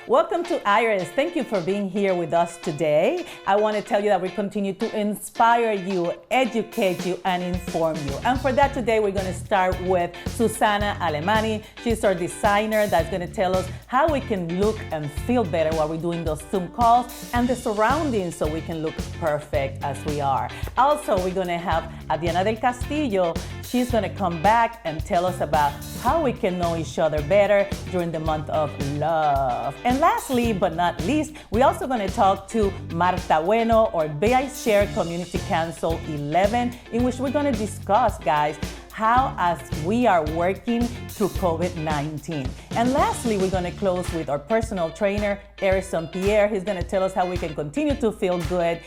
Welcome to Iris. Thank you for being here with us today. I want to tell you that we continue to inspire you, educate you, and inform you. And for that today, we're going to start with Susana Alemani. She's our designer that's going to tell us how we can look and feel better while we're doing those Zoom calls and the surroundings so we can look perfect as we are. Also, we're going to have Adriana del Castillo. She's going to come back and tell us about how we can know each other better during the month of love. And lastly, but not least, we're also going to talk to Marta Bueno, or Bay I Share Community Council 11, in which we're going to discuss, guys, how as we are working through COVID-19. And lastly, we're going to close with our personal trainer, Erison Pierre. He's going to tell us how we can continue to feel good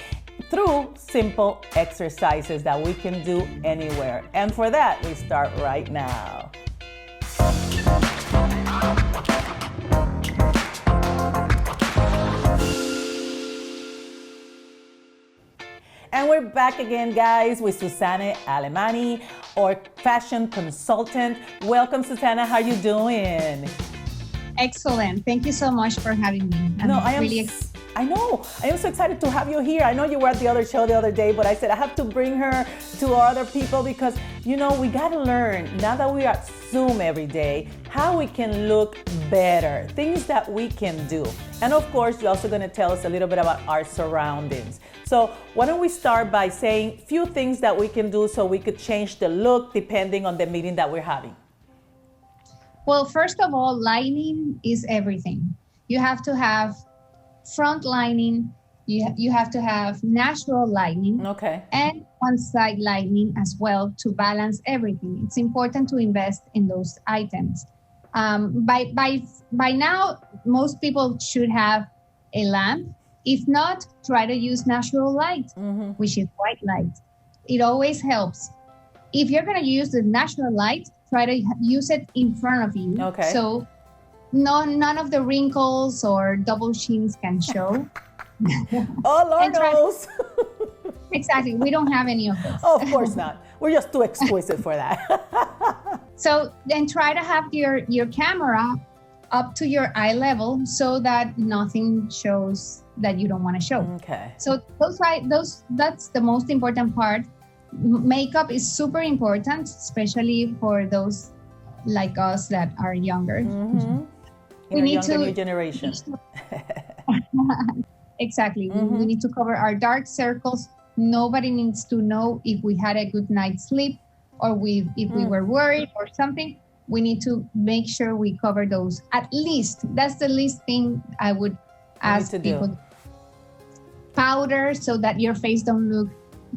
through simple exercises that we can do anywhere. And for that, we start right now. And we're back again, guys, with Susana Alemani, our fashion consultant. Welcome, Susana. How are you doing? Excellent. Thank you so much for having me. I know. I am so excited to have you here. I know you were at the other show the other day, but I said I have to bring her to our other people because, you know, we got to learn, now that we are at Zoom every day, how we can look better, things that we can do. And of course, you're also going to tell us a little bit about our surroundings. So why don't we start by saying a few things that we can do so we could change the look depending on the meeting that we're having. Well, first of all, lighting is everything. You have to have front lighting, you have to have natural lighting, okay, and on-site lighting as well to balance everything. It's important to invest in those items. By now, most people should have a lamp. If not, try to use natural light, which is white light. It always helps. If you're going to use the natural light, try to use it in front of you. Okay. So none of the wrinkles or double chins can show. Oh, Lord knows. Exactly. We don't have any of those. Oh, of course not. We're just too exquisite for that. So then try to have your camera up to your eye level so that nothing shows that you don't want to show. Okay. So that's the most important part. Makeup is super important, especially for those like us that are younger. We need to new generation. Exactly. We need to cover our dark circles. Nobody needs to know if we had a good night's sleep or if we were worried or something. We need to make sure we cover those. At least, that's the least thing I would ask people. Do. Powder so that your face don't look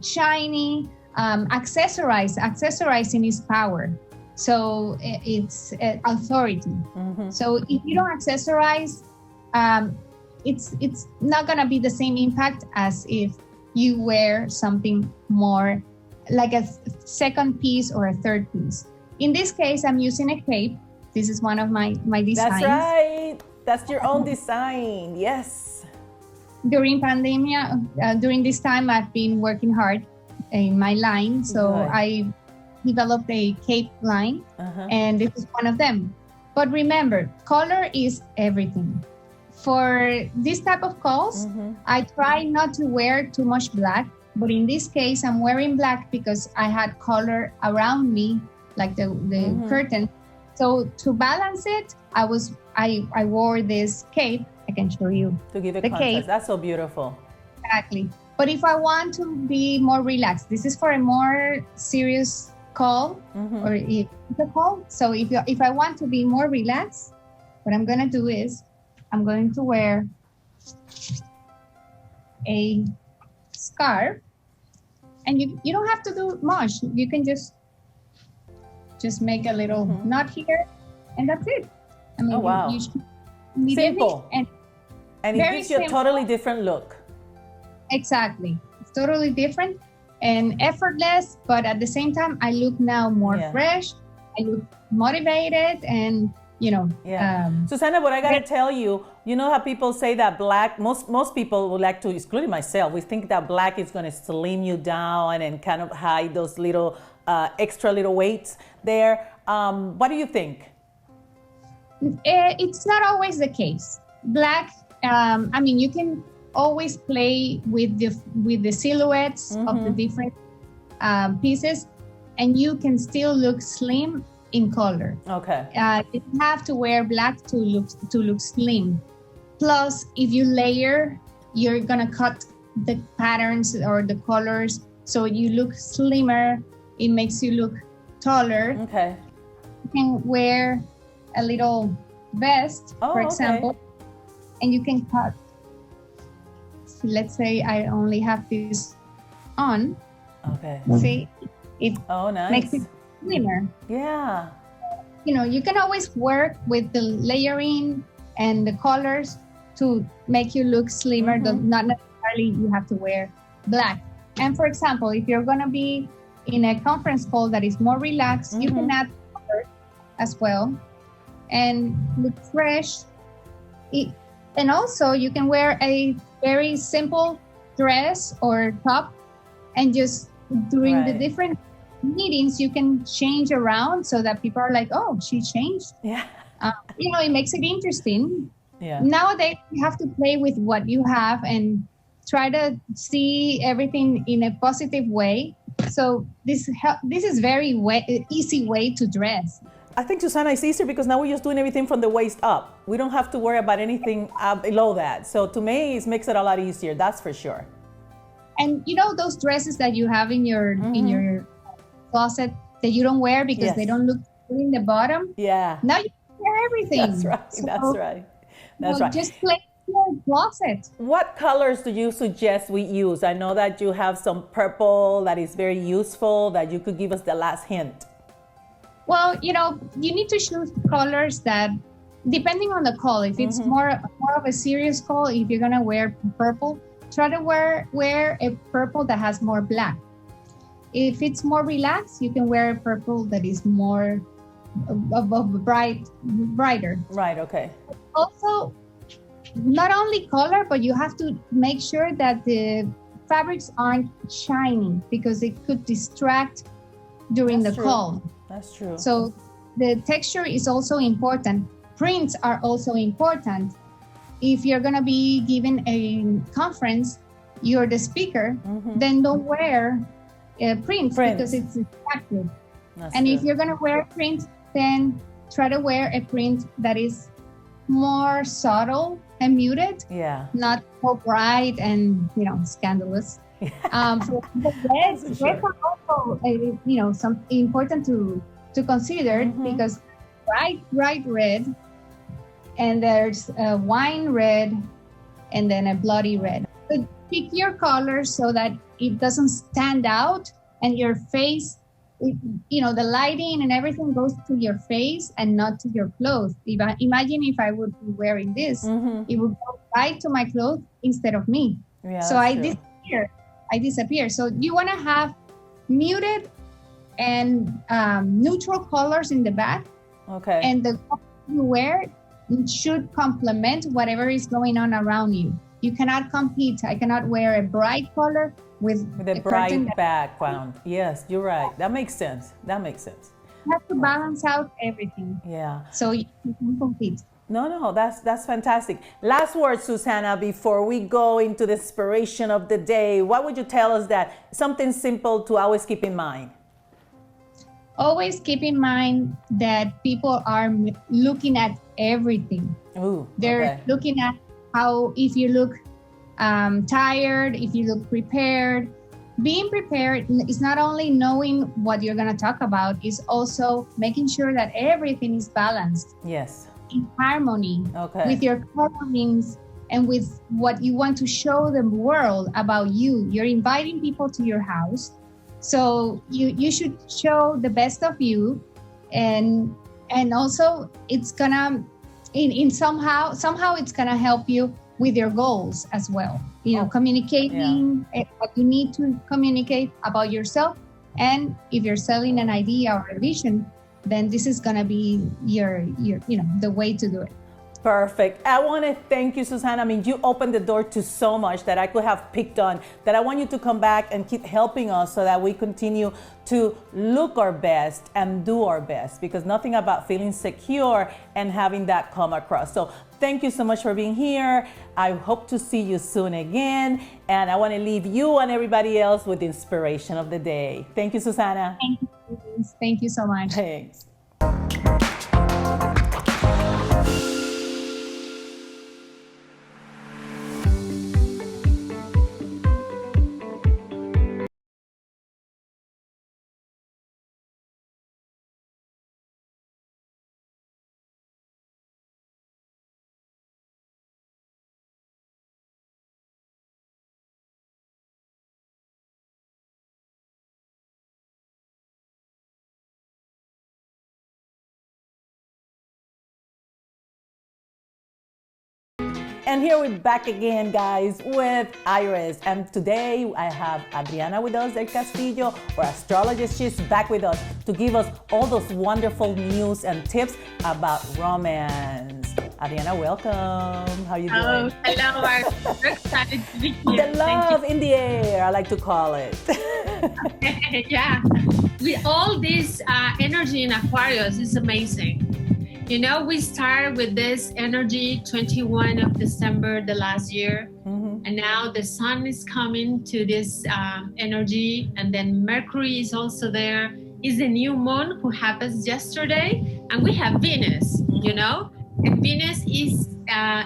shiny. Accessorizing is power. So it's authority. So if you don't accessorize, it's not gonna be the same impact as if you wear something more like a second piece or a third piece. In this case, I'm using a cape. This is one of my designs. That's right. That's your own design. Yes. During pandemia, during this time, I've been working hard in my line. So I developed a cape line, and this is one of them. But remember, color is everything. For this type of calls, I try not to wear too much black. But in this case, I'm wearing black because I had color around me, like the curtain. So to balance it, I wore this cape. I can show you to give it the contrast. cape. That's so beautiful. Exactly. But if I want to be more relaxed, this is for a more serious call or if it's a call. So if I want to be more relaxed, what I'm gonna do is I'm going to wear a scarf, and you don't have to do much. You can just make a little knot here, and that's it. I mean, wow. Simple. And it gives you a totally different look. Exactly. It's totally different and effortless, but at the same time, I look now more fresh. I look motivated and, you know. Yeah. Susana, but I got to tell you, you know how people say that black, most people would like to, including myself, we think that black is going to slim you down and kind of hide those little extra little weights there. What do you think? It's not always the case. black, you can always play with the silhouettes of the different pieces, and you can still look slim in color. Okay. You have to wear black to look slim. Plus, if you layer, you're gonna cut the patterns or the colors so you look slimmer. It makes you look taller. Okay. You can wear a little vest, for example, and you can cut. So let's say I only have this on. Okay. See, it nice. makes it slimmer. Yeah. You can always work with the layering and the colors to make you look slimmer. Not necessarily you have to wear black. And for example, if you're going to be in a conference call that is more relaxed, you can add color as well and look fresh. And also you can wear a very simple dress or top, and just during the different meetings you can change around so that people are like, oh, she changed. Yeah. It makes it interesting. Yeah. Nowadays you have to play with what you have and try to see everything in a positive way. So this is very easy way to dress. I think, Susana, it's easier because now we're just doing everything from the waist up. We don't have to worry about anything below that. So to me, it makes it a lot easier. That's for sure. And those dresses that you have in your closet that you don't wear because they don't look good in the bottom. Yeah. Now you can wear everything. That's right. So, That's right. Just play in your closet. What colors do you suggest we use? I know that you have some purple that is very useful that you could give us the last hint. Well, you need to choose colors that, depending on the call, if it's more of a serious call, if you're gonna wear purple, try to wear a purple that has more black. If it's more relaxed, you can wear a purple that is more brighter. Right, okay. Also, not only color, but you have to make sure that the fabrics aren't shiny because it could distract during the call. That's true. So the texture is also important. Prints are also important. If you're going to be giving a conference, you're the speaker, then don't wear prints because it's distracting. And if you're going to wear a print, then try to wear a print that is more subtle and muted, not so bright and scandalous. For reds are also some important to consider because bright red, and there's a wine red, and then a bloody red. So pick your colors so that it doesn't stand out, and your face, the lighting and everything goes to your face and not to your clothes. Imagine if I would be wearing this, it would go right to my clothes instead of me. Yeah, so I disappear. So you want to have muted and neutral colors in the back. Okay. And the color you wear should complement whatever is going on around you. You cannot compete. I cannot wear a bright color with a bright background. Yes, you're right. That makes sense. You have to balance out everything. Yeah. So you can compete. No, that's fantastic. Last word, Susana, before we go into the inspiration of the day. What would you tell us that something simple to always keep in mind? Always keep in mind that people are looking at everything. They're looking at how, if you look tired, if you look prepared. Being prepared is not only knowing what you're going to talk about, is also making sure that everything is balanced. Yes. In harmony with your colorings and with what you want to show the world about you. You're inviting people to your house, so you should show the best of you, and also it's gonna somehow it's gonna help you with your goals as well. Communicating what you need to communicate about yourself, and if you're selling an idea or a vision, then this is gonna be your the way to do it. Perfect. I want to thank you, Susana. I mean, you opened the door to so much that I could have picked on, that I want you to come back and keep helping us so that we continue to look our best and do our best, because nothing about feeling secure and having that come across. So thank you so much for being here. I hope to see you soon again. And I want to leave you and everybody else with the inspiration of the day. Thank you, Susana. Thank you. Thank you so much. Thanks. And here we're back again, guys, with Iris. And today I have Adriana with us, del Castillo, our astrologist. She's back with us to give us all those wonderful news and tips about romance. Adriana, welcome. How are you doing? Oh, hello, I'm so excited to be here. The love in the air, I like to call it. Yeah, with all this energy in Aquarius is amazing. You know, we start with this energy 21 of December the last year, and now the sun is coming to this energy, and then Mercury is also there. Is the new moon who happens yesterday, and we have Venus, you know, and Venus is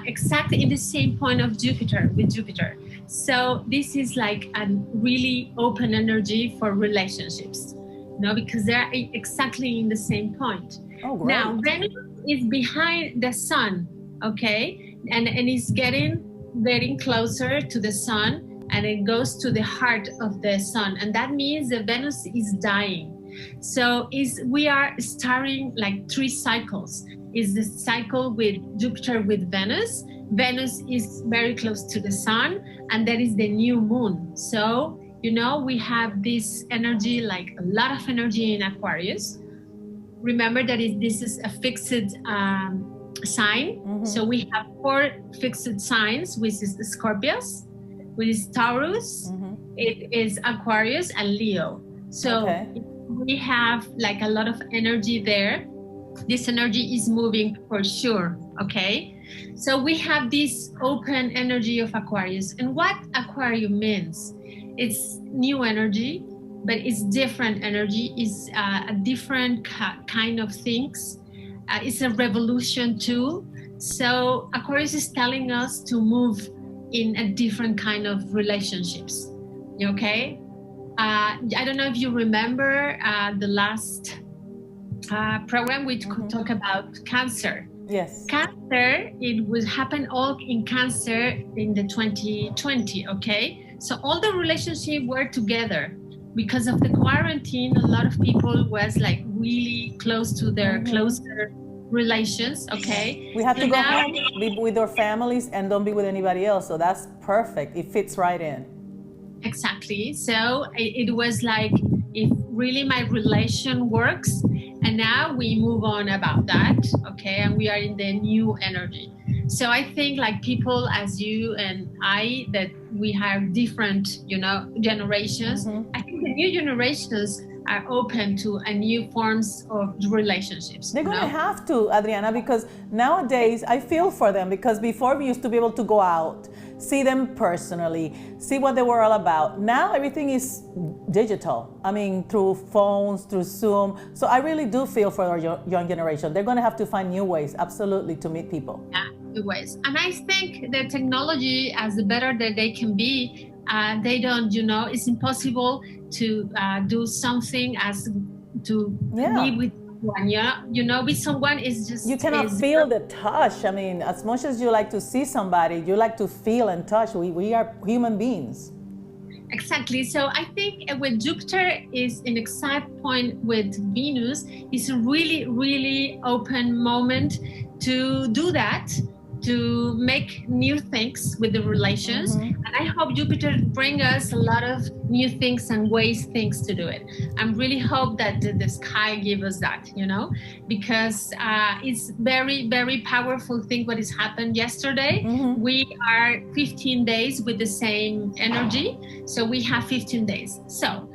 exactly in the same point of Jupiter, with Jupiter. So this is like a really open energy for relationships, you know, because they're exactly in the same point. Oh, great. Now, Venus is behind the sun, okay? And it's getting closer to the sun, and it goes to the heart of the sun. And that means that Venus is dying. So we are starting like 3 cycles. Is the cycle with Jupiter with Venus. Venus is very close to the sun, and that is the new moon. So, you know, we have this energy, like a lot of energy in Aquarius. Remember that this is a fixed sign. So we have 4 fixed signs, which is the Scorpius, which is Taurus, it is Aquarius, and Leo. So we have like a lot of energy there. This energy is moving for sure, okay? So we have this open energy of Aquarius. And what Aquarius means, it's new energy, but it's different energy, it's a different kind of things. It's a revolution too. So Aquarius is telling us to move in a different kind of relationships, okay? I don't know if you remember the last program we talk about Cancer. Yes. Cancer, it would happen all in Cancer in the 2020, okay? So all the relationships were together. Because of the quarantine, a lot of people was like really close to their closer relations, okay? We have to go home, be with our families, and don't be with anybody else. So that's perfect. It fits right in. Exactly. So it was like, if really my relation works, and now we move on about that, okay? And we are in the new energy. So I think like people as you and I, that we have different, you know, generations. I think the new generations are open to a new forms of relationships. They're going to have to, Adriana, because nowadays I feel for them, because before we used to be able to go out, see them personally, see what they were all about. Now everything is digital. I mean, through phones, through Zoom. So I really do feel for our young generation. They're going to have to find new ways, absolutely, to meet people. Yeah, new ways. And I think the technology, as the better that they can be, they don't, you know, it's impossible to do something as to be with one, you know, with someone is just... You cannot feel the touch. I mean, as much as you like to see somebody, you like to feel and touch. We are human beings. Exactly. So I think with Jupiter is an exact point with Venus, it's a really, really open moment to do that, to make new things with the relations. And I hope Jupiter bring us a lot of new things and things to do it. I really hope that the sky give us that, because it's very, very powerful thing what has happened yesterday. We are 15 days with the same energy. So we have 15 days. So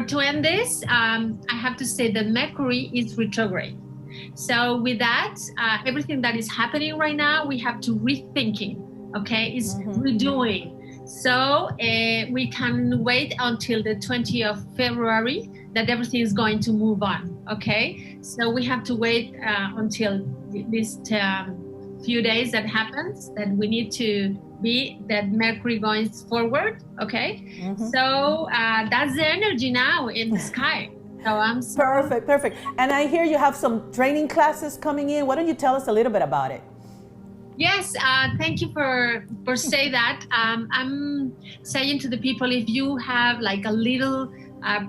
to end this, I have to say that Mercury is retrograde. So with that, everything that is happening right now, we have to rethinking, okay? It's redoing. So we can wait until the 20th of February that everything is going to move on, okay? So we have to wait until this few days that happens, that we need to be that Mercury going forward, okay? So that's the energy now in the sky. So I'm Perfect. And I hear you have some training classes coming in. Why don't you tell us a little bit about it? Yes, thank you for saying that. I'm saying to the people, if you have like a little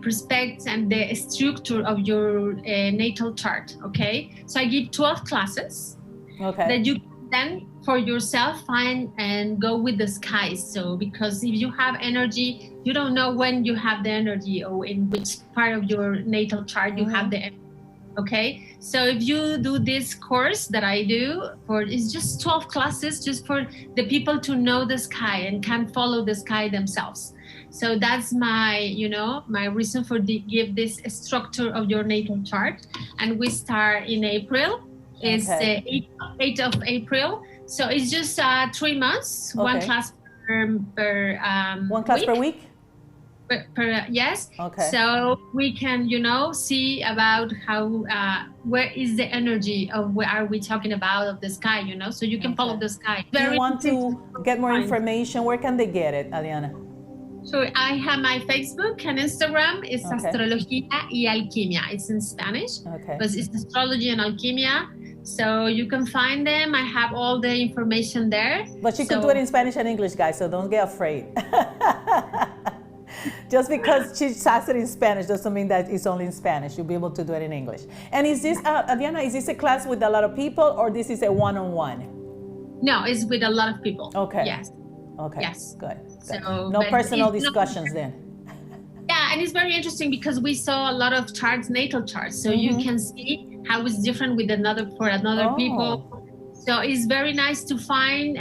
perspective and the structure of your natal chart, okay? So I give 12 classes that you then for yourself find and go with the skies. So because if you have energy, you don't know when you have the energy or in which part of your natal chart you have the energy. Okay, so if you do this course that I do, it's just 12 classes just for the people to know the sky and can follow the sky themselves. So that's my, my reason for give this structure of your natal chart. And we start in April. It's 8th of April. So it's just 3 months, one class per one class week. Per week? Yes. Okay. So we can, see about how, where is the energy of where are we talking about of the sky, so you can follow the sky. If you want to get more information, where can they get it, Adriana? So I have my Facebook and Instagram. It's Astrología y Alquimia. It's in Spanish, but it's astrology and alquimia. So you can find them. I have all the information there. But you can do it in Spanish and English, guys, so don't get afraid. Just because she says it in Spanish doesn't mean that it's only in Spanish. You'll be able to do it in English. And is this, Adriana, is this a class with a lot of people or this is a one-on-one? No, it's with a lot of people. Okay. Yes. Okay. Yes. Good. So, no personal discussions then. Yeah, and it's very interesting because we saw a lot of charts, natal charts. So you can see how it's different with another people. So it's very nice to find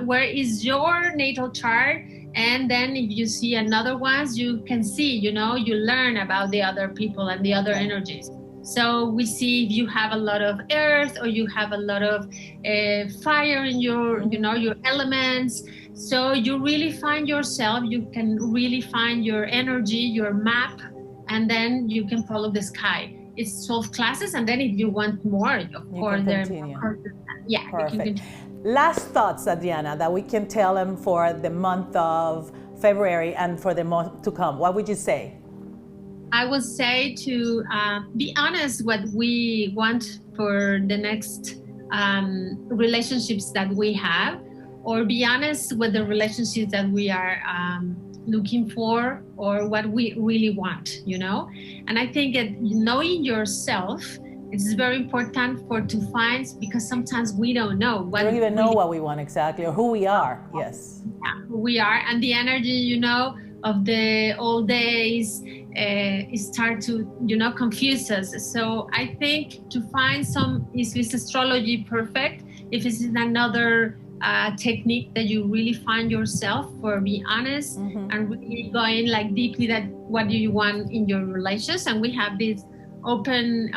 where is your natal chart. And then if you see another ones, you can see, you learn about the other people and the other energies. So we see if you have a lot of earth or you have a lot of fire in your, your elements. So you really find yourself, you can really find your energy, your map, and then you can follow the sky. It's 12 classes. And then if you want more, of course, there are. Yeah. Perfect. Last thoughts, Adriana, that we can tell them for the month of February and for the month to come. What would you say? I would say to be honest what we want for the next relationships that we have, or be honest with the relationships that we are looking for or what we really want, And I think that knowing yourself, it's very important to find, because sometimes we don't know what we don't even know what we want exactly or who we are. Yes. Yeah, who we are, and the energy, of the old days start to, confuse us. So I think to find is astrology perfect? If it's another technique that you really find yourself, for be honest and really going like deeply that what do you want in your relations, and we have this open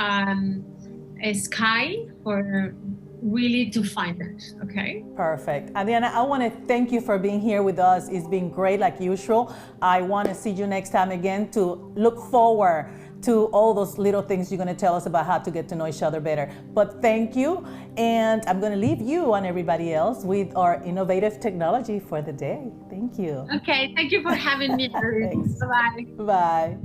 sky for really to find it. Okay, perfect. Adriana, I want to thank you for being here with us. It's been great like usual. I want to see you next time again to look forward to all those little things you're going to tell us about how to get to know each other better. But thank you, and I'm going to leave you and everybody else with our innovative technology for the day. Thank you. Okay, thank you for having me. Thanks. Bye. Bye.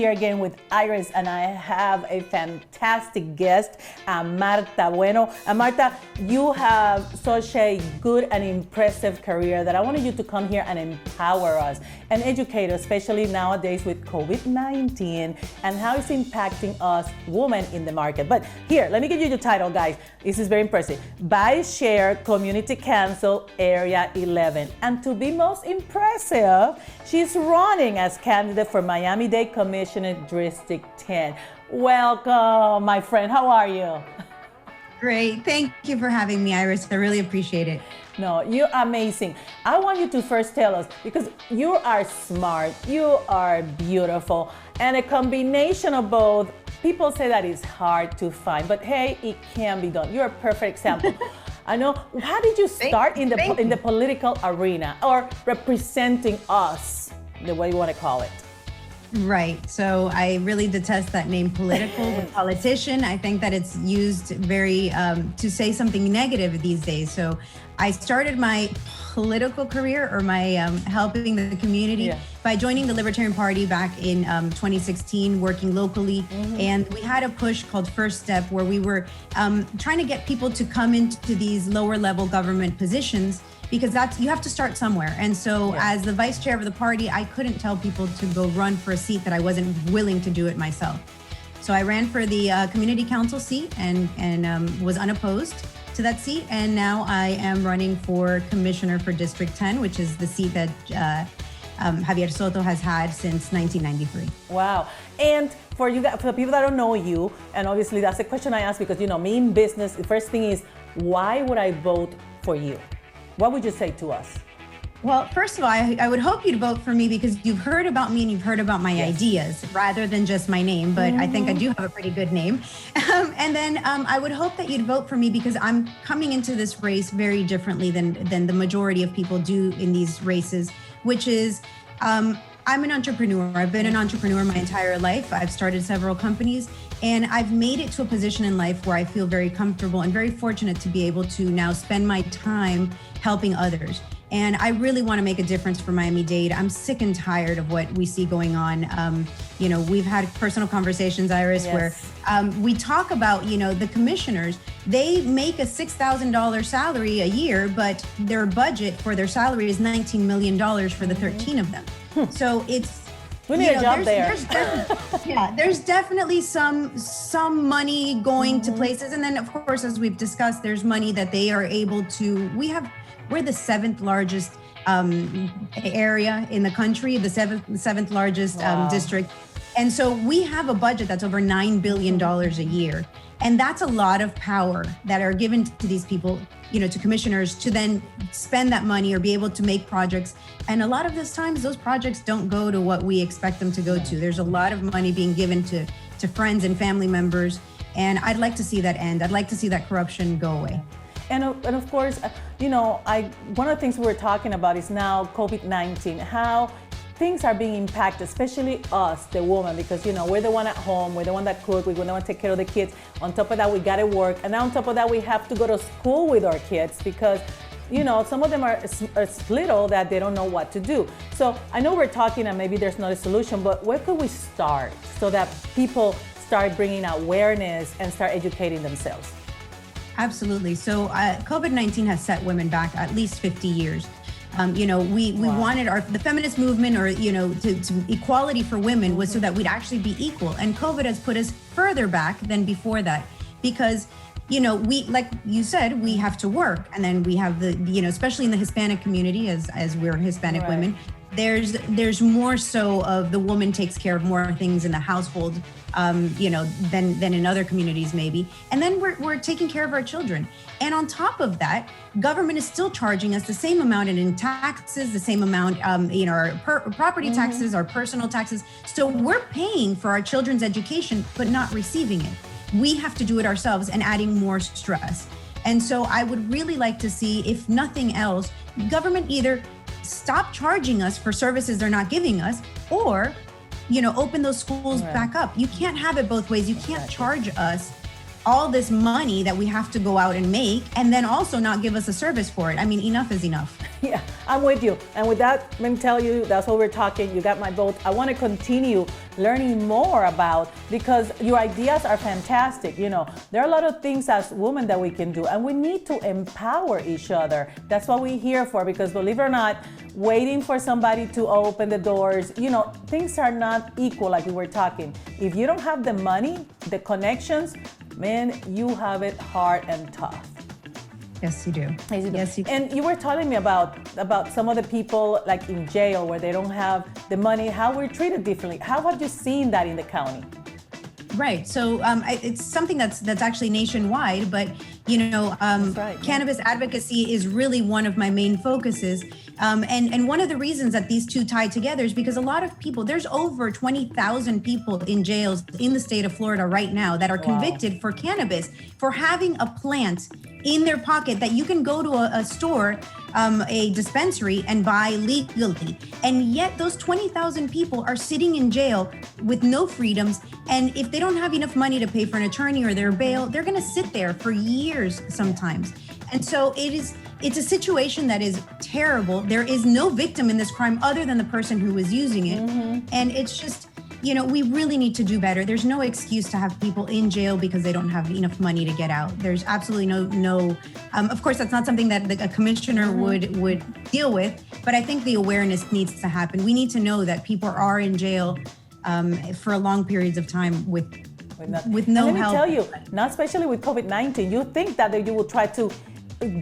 here again with Iris, and I have a fantastic guest, Marta Bueno. And Marta, you have such a good and impressive career that I wanted you to come here and empower us and educate us, especially nowadays with COVID-19 and how it's impacting us women in the market. But here, let me give you the title, guys. This is very impressive. Vice Chair, Community Council, Area 11. And to be most impressive, she's running as candidate for Miami-Dade Commissioner District 10. Welcome, my friend. How are you? Great. Thank you for having me, Iris. I really appreciate it. No, you're amazing. I want you to first tell us, because you are smart, you are beautiful, and a combination of both. People say that it's hard to find, but hey, it can be done. You're a perfect example. I know. How did you start in the political arena, or representing us, the way you want to call it? Right. So I really detest that name, political, the politician. I think that it's used very to say something negative these days. So I started my political career, or my helping the community, by joining the Libertarian Party back in 2016, working locally. And we had a push called First Step, where we were trying to get people to come into these lower level government positions, because you have to start somewhere. And so as the vice chair of the party, I couldn't tell people to go run for a seat that I wasn't willing to do it myself. So I ran for the community council seat and was unopposed to that seat. And now I am running for commissioner for District 10, which is the seat that Javier Soto has had since 1993. Wow. And for you guys, for the people that don't know you, and obviously that's a question I ask because, you know, me in business, the first thing is, why would I vote for you? What would you say to us? Well, first of all, I would hope you'd vote for me because you've heard about me and you've heard about my ideas rather than just my name, but I think I do have a pretty good name. And then I would hope that you'd vote for me because I'm coming into this race very differently than the majority of people do in these races, which is I'm an entrepreneur. I've been an entrepreneur my entire life. I've started several companies, and I've made it to a position in life where I feel very comfortable and very fortunate to be able to now spend my time helping others. And I really want to make a difference for Miami-Dade. I'm sick and tired of what we see going on. You know, we've had personal conversations, Iris, where we talk about, you know, the commissioners, they make a $6,000 salary a year, but their budget for their salary is $19 million for the 13 of them. So it's, we need a job there. There's definitely some money going to places. And then of course, as we've discussed, there's money that they are able to, we're the 7th largest area in the country, the seventh largest district. And so we have a budget that's over $9 billion a year. And that's a lot of power that are given to these people, you know, to commissioners to then spend that money or be able to make projects. And a lot of those times, those projects don't go to what we expect them to go to. There's a lot of money being given to friends and family members. And I'd like to see that end. I'd like to see that corruption go away. And of course, you know, one of the things we're talking about is now COVID-19, how things are being impacted, especially us, the woman, because, you know, we're the one at home, we're the one that cook, we're the one to take care of the kids. On top of that, we got to work. And now on top of that, we have to go to school with our kids because, you know, some of them are little that they don't know what to do. So I know we're talking and maybe there's not a solution, but where could we start so that people start bringing awareness and start educating themselves? Absolutely. So COVID-19 has set women back at least 50 years. You know, we wanted the feminist movement, or, you know, to equality for women was so that we'd actually be equal. And COVID has put us further back than before that because, you know, we, like you said, we have to work. And then we have the, you know, especially in the Hispanic community, as we're Hispanic women, there's more so of the woman takes care of more things in the household, you know, than in other communities maybe. And then we're taking care of our children. And on top of that, government is still charging us the same amount in taxes, the same amount, you know, our property taxes, our personal taxes. So we're paying for our children's education, but not receiving it. We have to do it ourselves and adding more stress. And so I would really like to see, if nothing else, government either stop charging us for services they're not giving us, or, you know, open those schools back up. You can't have it both ways. You can't charge us all this money that we have to go out and make, and then also not give us a service for it. I mean, enough is enough. Yeah, I'm with you. And with that, let me tell you, that's what we're talking. You got my vote. I want to continue learning more about, because your ideas are fantastic. You know, there are a lot of things as women that we can do, and we need to empower each other. That's what we're here for, because believe it or not, waiting for somebody to open the doors, you know, things are not equal like we were talking. If you don't have the money, the connections, man, you have it hard and tough. Yes, you do. Yes, you do. And you were telling me about some of the people like in jail where they don't have the money, how we're treated differently. How have you seen that in the county? Right. So it's something that's actually nationwide, but you know, cannabis advocacy is really one of my main focuses. And one of the reasons that these two tie together is because a lot of people, there's over 20,000 people in jails in the state of Florida right now that are convicted for cannabis, for having a plant in their pocket that you can go to a store, a dispensary, and buy legally. And yet those 20,000 people are sitting in jail with no freedoms. And if they don't have enough money to pay for an attorney or their bail, they're going to sit there for years sometimes. And so it's a situation that is terrible. There is no victim in this crime other than the person who was using it. And it's just, you know, we really need to do better. There's no excuse to have people in jail because they don't have enough money to get out. There's absolutely no of course, that's not something that a commissioner would deal with, but I think the awareness needs to happen. We need to know that people are in jail for long periods of time with no help. Let me tell you, not especially with COVID-19, you think that you will try to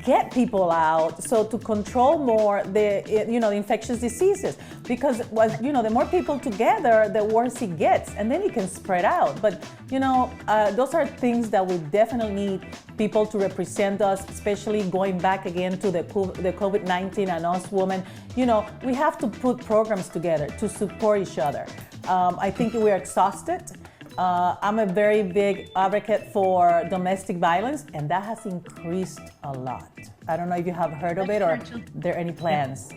get people out, so to control more the infectious diseases, because the more people together, the worse it gets, and then it can spread out. But those are things that we definitely need people to represent us, especially going back again to the COVID-19 and us women. We have to put programs together to support each other. I think we're exhausted. I'm a very big advocate for domestic violence, and that has increased a lot. I don't know if you have heard of it, or there are any plans.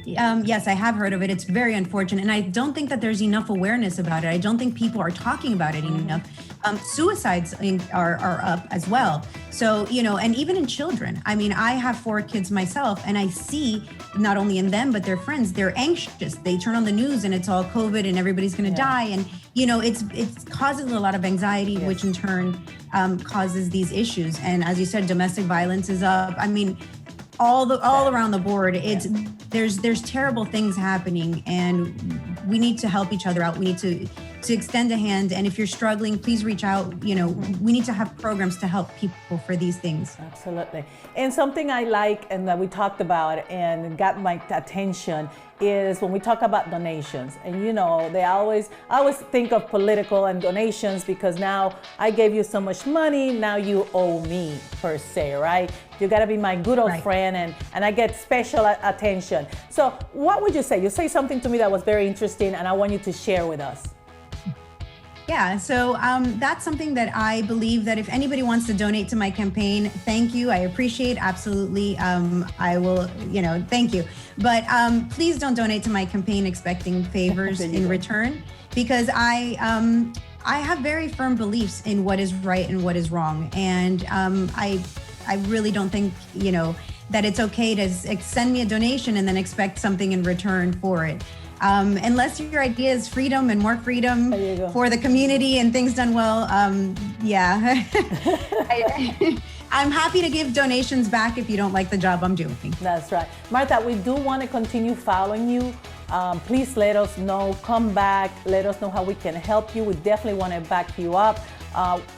Yes, I have heard of it. It's very unfortunate. And I don't think that there's enough awareness about it. I don't think people are talking about it enough. Suicides are up as well. So, and even in children. I mean, I have 4 kids myself, and I see not only in them, but their friends, they're anxious. They turn on the news and it's all COVID and everybody's going to die. And, it causes a lot of anxiety, which in turn causes these issues. And as you said, domestic violence is up. I mean, all around the board, there's terrible things happening, and we need to help each other out. We need to extend a hand, and if you're struggling, please reach out. We need to have programs to help people for these things. Absolutely. And something I like and that we talked about and got my attention is when we talk about donations. And I always think of political and donations, because now I gave you so much money, now you owe me, per se, right? You gotta be my good old friend, and I get special attention. So what would you say? You say something to me that was very interesting, and I want you to share with us. Yeah, so that's something that I believe that if anybody wants to donate to my campaign, thank you. I appreciate, absolutely. I will, thank you. But please don't donate to my campaign expecting favors in return, because I have very firm beliefs in what is right and what is wrong. And I really don't think, that it's okay to send me a donation and then expect something in return for it. Unless your idea is freedom and more freedom for the community and things done well, yeah. I'm happy to give donations back if you don't like the job I'm doing. That's right. Martha, we do want to continue following you. Please let us know, come back, let us know how we can help you. We definitely want to back you up.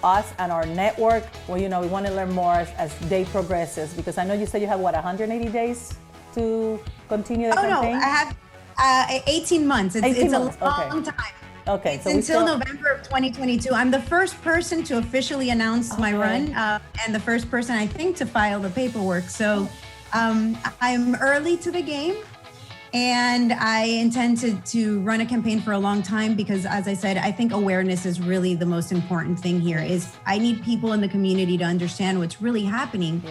Us and our network, well, we want to learn more as day progresses, because I know you said you have 180 days to continue the campaign? No, I have 18 months. It's a long time. Okay, it's until November of 2022. I'm the first person to officially announce my run, and the first person, I think, to file the paperwork. So I'm early to the game, and I intend to run a campaign for a long time, because, as I said, I think awareness is really the most important thing here. Is I need people in the community to understand what's really happening,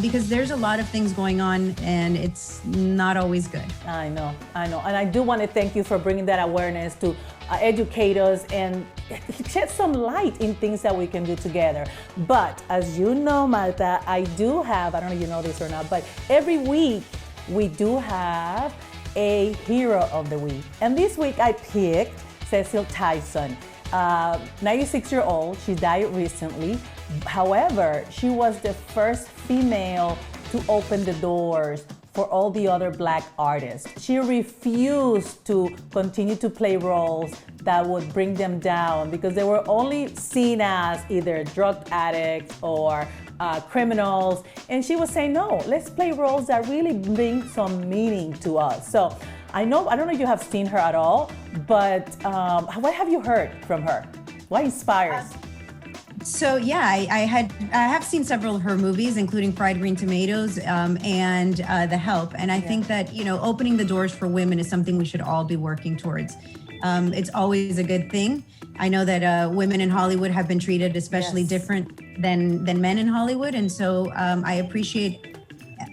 because there's a lot of things going on, and it's not always good. I know. And I do want to thank you for bringing that awareness to educate us and shed some light in things that we can do together. But as you know, Marta, I don't know if you know this or not, but every week we do have a hero of the week. And this week I picked Cicely Tyson, 96-year-old. She died recently. However, she was the first female to open the doors for all the other Black artists. She refused to continue to play roles that would bring them down because they were only seen as either drug addicts or criminals. And she was saying, no, let's play roles that really bring some meaning to us. So I don't know if you have seen her at all, but what have you heard from her? What inspires? So yeah, I have seen several of her movies, including Fried Green Tomatoes and The Help. And I think that, opening the doors for women is something we should all be working towards. It's always a good thing. I know that women in Hollywood have been treated especially different than men in Hollywood. And so I appreciate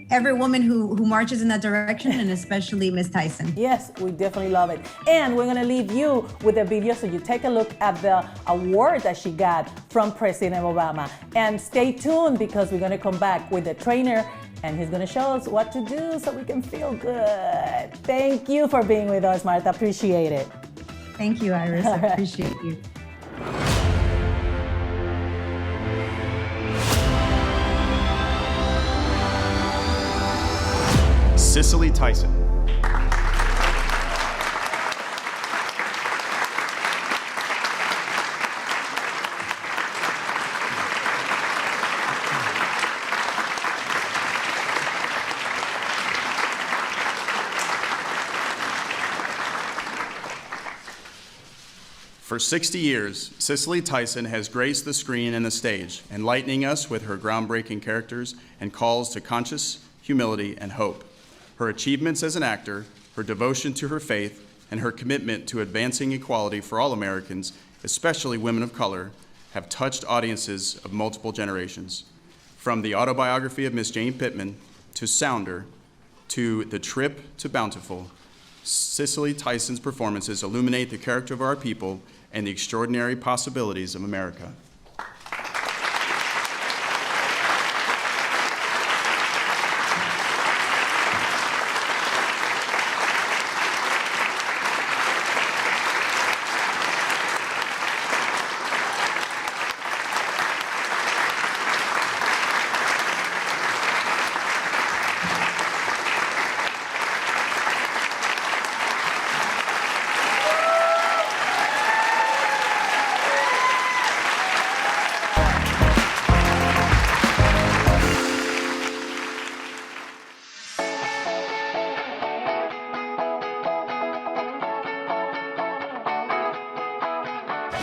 every woman who marches in that direction, and especially Ms. Tyson. Yes, we definitely love it. And we're gonna leave you with a video so you take a look at the award that she got from President Obama. And stay tuned because we're gonna come back with a trainer and he's gonna show us what to do so we can feel good. Thank you for being with us, Marta. Appreciate it. Thank you, Iris. I appreciate you. Cicely Tyson. For 60 years, Cicely Tyson has graced the screen and the stage, enlightening us with her groundbreaking characters and calls to conscience, humility, and hope. Her achievements as an actor, her devotion to her faith, and her commitment to advancing equality for all Americans, especially women of color, have touched audiences of multiple generations. From the autobiography of Miss Jane Pittman, to Sounder, to The Trip to Bountiful, Cicely Tyson's performances illuminate the character of our people and the extraordinary possibilities of America.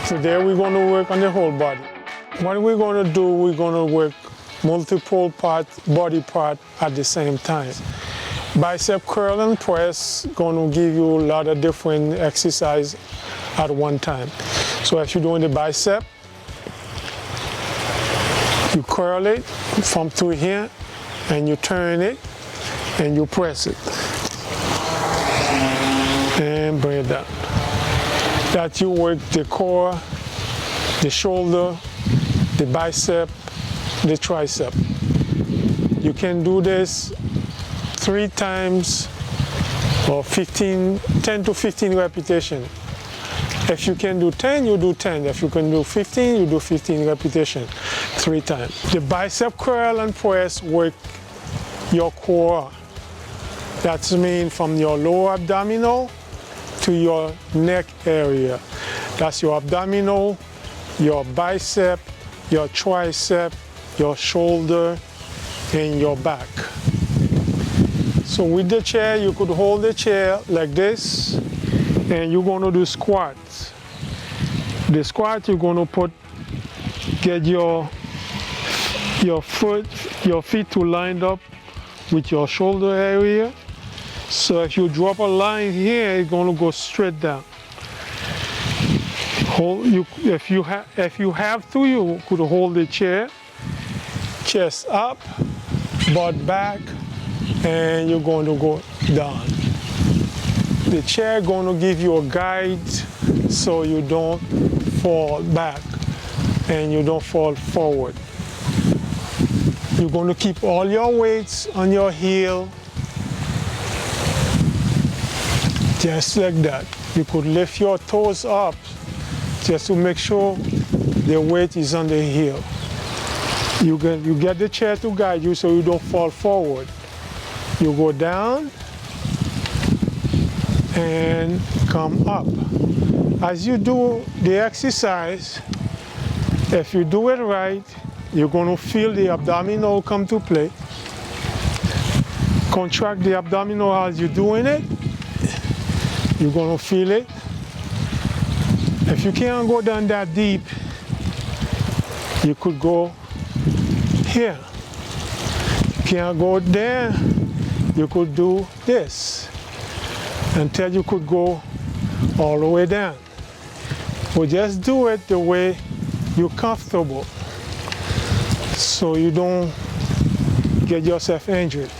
Today we're going to work on the whole body. What we're going to do, we're going to work multiple body part at the same time. Bicep curl and press going to give you a lot of different exercise at one time. So if you're doing the bicep, you curl it from through here and you turn it and you press it and bring it down. That you work the core, the shoulder, the bicep, the tricep. You can do this 3 times or 10 to 15 repetitions. If you can do 10, you do 10. If you can do 15, you do 15 repetitions 3 times. The bicep curl and press work your core. That's mean from your lower abdominal to your neck area. That's your abdominal, your bicep, your tricep, your shoulder, and your back. So with the chair, you could hold the chair like this, and you're going to do squats. The squat, you're going to get your feet to line up with your shoulder area. So if you drop a line here, it's going to go straight down. If you have to, you could hold the chair, chest up, butt back, and you're going to go down. The chair going to give you a guide so you don't fall back and you don't fall forward. You're going to keep all your weights on your heel, just like that. You could lift your toes up just to make sure the weight is on the heel. You get the chair to guide you so you don't fall forward. You go down and come up. As you do the exercise, if you do it right, you're going to feel the abdominal come to play. Contract the abdominal as you're doing it. You're going to feel it. If you can't go down that deep, you could go here. Can't go there, you could do this until you could go all the way down. But just do it the way you're comfortable so you don't get yourself injured.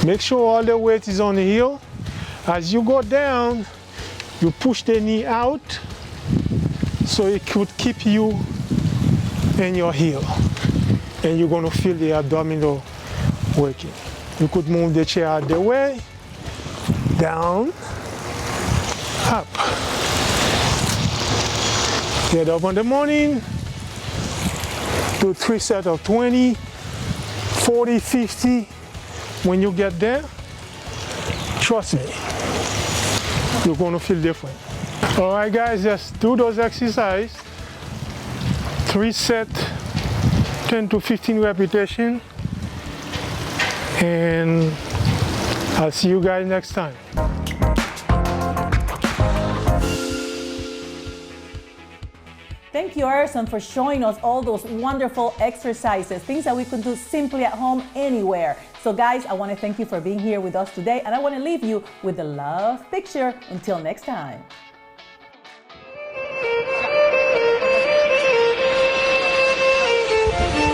Make sure all the weight is on the heel. As you go down, you push the knee out so it could keep you in your heel. And you're going to feel the abdominal working. You could move the chair out the way, down, up. Get up in the morning, do 3 sets of 20, 40, 50. When you get there, trust me, you're going to feel different. All right, guys, just do those exercises. 3 sets, 10 to 15 repetitions, and I'll see you guys next time. Thank you, Erson, for showing us all those wonderful exercises, things that we can do simply at home anywhere. So guys, I want to thank you for being here with us today, and I want to leave you with the love picture. Until next time. Thank you.